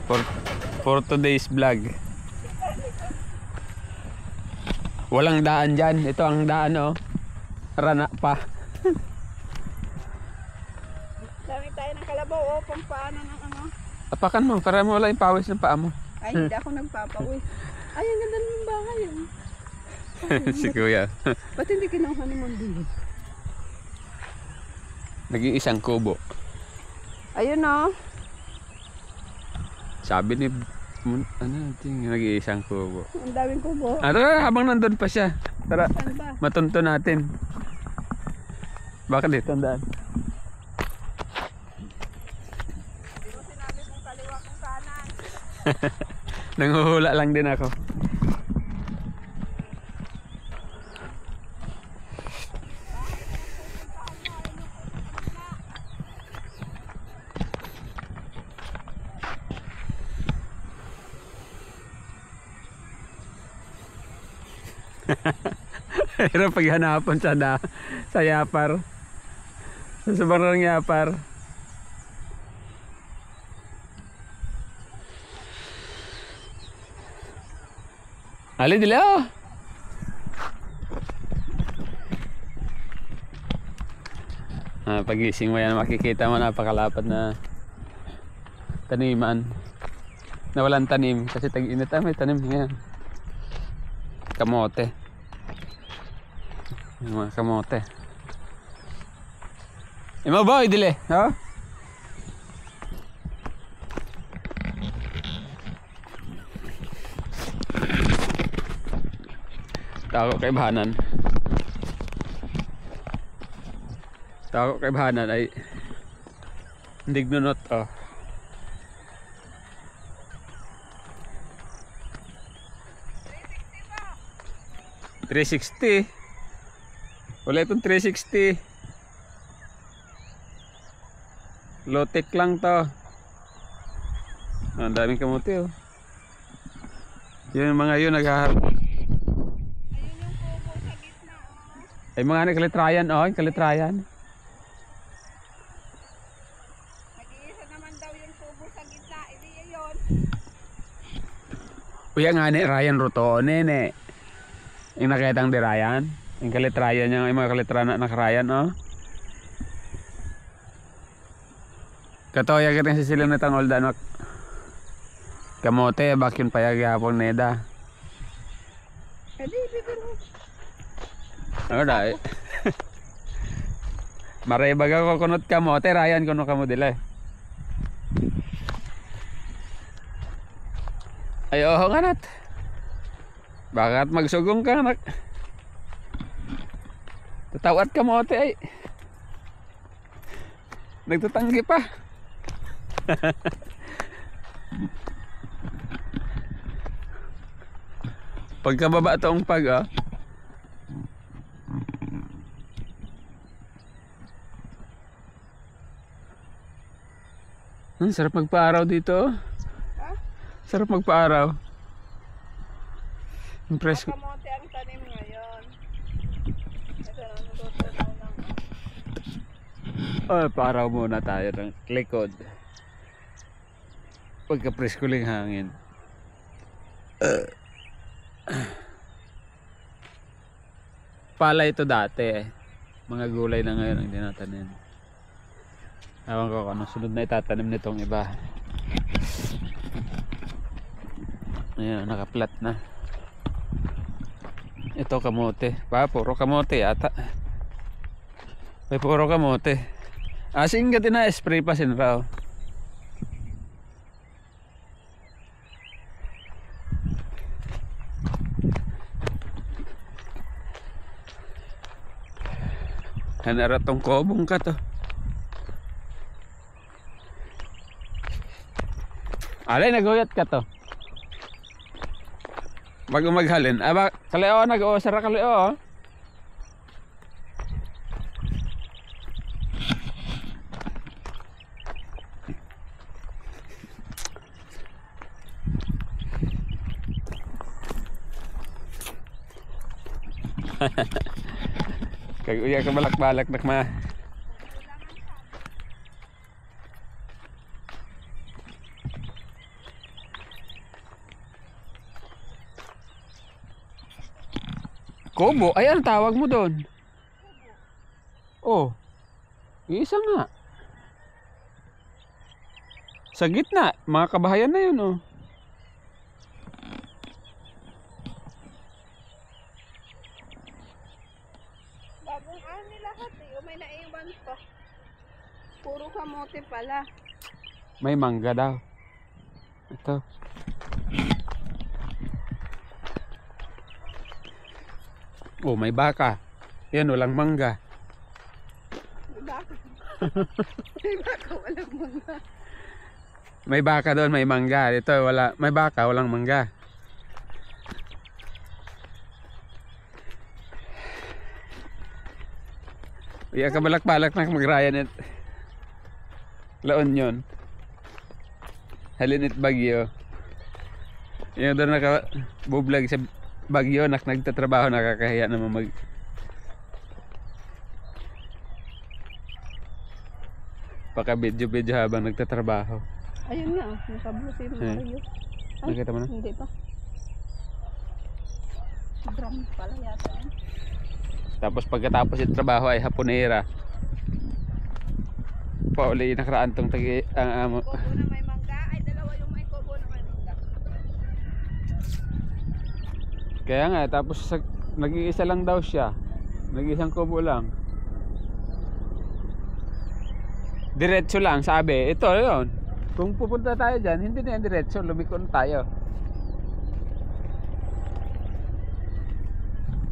For, for today's vlog. Walang daan dyan. Ito ang daan, oh. Rana pa. Dami tayo ng kalabaw, oh. Pampaanan ng ano. Apakan mo, para mo wala yung pawis ng paa mo. Ay, hindi ako nagpapawis. Ay, ang ganda ng bahay, oh. Si kuya. Ba't hindi kinuha ni Mundin? Naging isang kubo. Ayun, oh. Sabi ni naging isang kubo. Ang daming kubo. Tara, habang nandun pa siya. Tara, Saan ba? matunto natin. Bakit dito ang daan? Hindi mo sinabi kung kaliwa kung kanan. Nanguhula lang din ako. Pero paghanapon sa Yapar. Sa sobrang Yapar. Ali dili oh. Pagising mo yan makikita mo napakalapad na taniman. Na walang tanim kasi tag-init may tanim yan. Kamote. Yung mga kamote. Imo ba idili, ha? Tako kay Bahanan. Tako kay Bahanan ay ndignunot oh. $360. Wala itong 360. Low-tech lang to. Ang daming kamote oh. Yun yung mga yun naghaharap. Ayun yung kubo sa gitna, oh. Ay mga kalitrayan oh, kalitrayan. Nag-iisa naman daw yung kubo sa gitna. Hindi yun. Uya nga ni Ryan Rutone ne. Yung nakitang di Ryan. Yung kalitrayan niya, yung mga kalitrayan na Ryan oh. Katoya ka rin sa silang natang old anak. Kamote, bakyon payag yapon neda. Hindi, bibiro. Ano dahil? Maray baga ko kunot kamote, Ryan kuno kamo dila. Ay oh kanat. Bakit magsugong ka anak? Tatawat kamote ay. Nagtatanggi pa. Pagkababa toong pag oh. Sarap magpa-araw dito. Ha? Sarap magpa-araw. Impress ko. Kamote ang tanim ngayon. Ito na, natutunaw lang. Oh, pa-araw muna tayo ng likod. Pagka-press ko lang hangin. Pala ito dati eh. Mga gulay na ngayon ang tinatanim. Ewan ko kung ano sunod na itatanim nitong iba. Ayan, nakaplat na. Ito kamote. Puro kamote yata. May puro kamote. Asin ka din na spray pa sinraw. Hanara tong kobong ka to. Alay, naguyat ka to. Bago maghalin. Aba, kaleo, nag-uusara kaleo. Kaguya ka balak-balak nakma. Kobo? Ay, ano tawag mo doon? Oh, isa nga. Sa gitna, mga kabahayan na yun, oh. Bagong ani lahat eh. O may naiwan pa. Puro kamote pala. May mangga daw. Ito. Oh, may baka. Yan, walang mangga. May baka. May baka, walang mangga. May baka doon, may mangga. Ito, wala. May baka, walang mangga. Iya ka balak-balak na magrayan at laon yun. Halinit Bagyo. Yung doon naka-bublag sa Bagyo, nagtatrabaho, nakakahiya naman paka-video habang nagtatrabaho. Ayun nga, nakablo si Mario. Ay, Nakita mo na? hindi pa. Drum pala yata yan. Tapos pagkatapos yung trabaho ay hapunera. Pauli nakaraan tong tagi ang amo. Kobo na may mangga. Ay, dalawa yung may kobo na may mangga. Kaya nga, tapos nag-iisa lang daw siya. Nag-iisang kubo lang. Diretso lang, sabi. Ito, yun. Kung pupunta tayo dyan, hindi na yan diretso. Lumiko na tayo.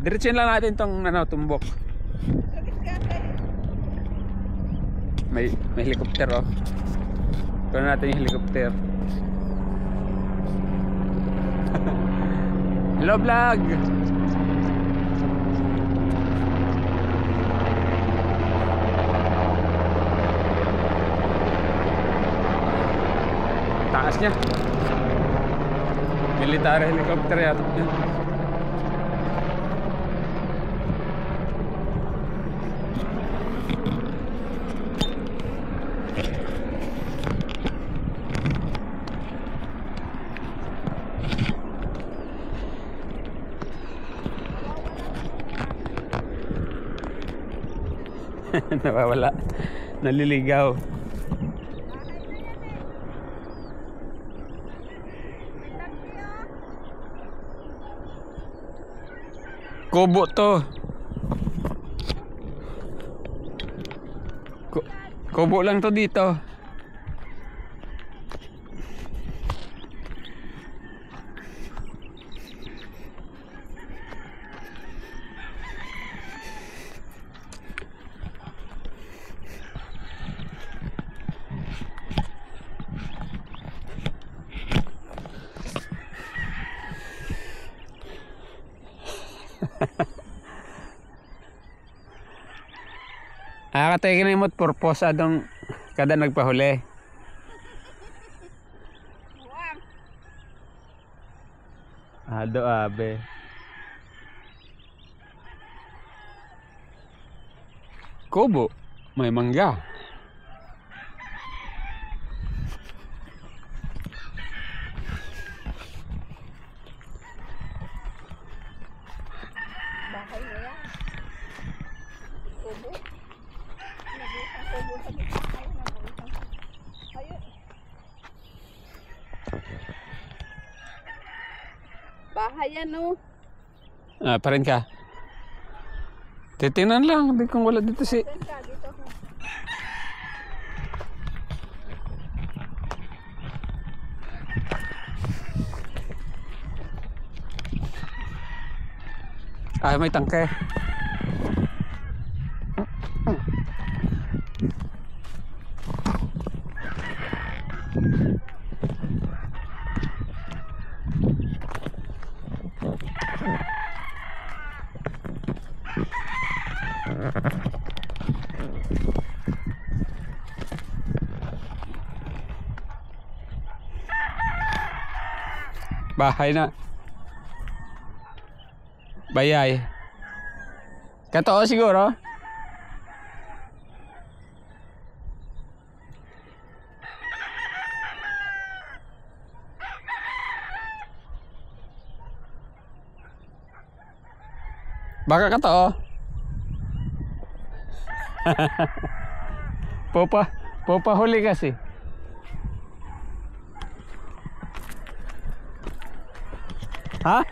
Diretso lang natin tong tumbok. Sakit ka tayo. May helicopter, oh. Kunin natin yung helicopter. Hello, vlog! Taas niya. Military helicopter yata yun. Nawawala. Naliligaw. Kubo to. Kubo lang to dito. Katay na imot purpose adong kada nagpahuli. Buwang. Ado abe. Kubo, may mangga. Bahay mo yan. Kobo. Nag-isang kobo sa gitna. Ayun, nag-isang. Ayun. Bahay yan, no? Pa rin ka. Titingnan lang, di kung wala dito si... Saan ka? Dito ako. May tangke. Bahay na. Bayay. Katoo siguro. Baka ka to, oh. Popahuli kasi. Ha?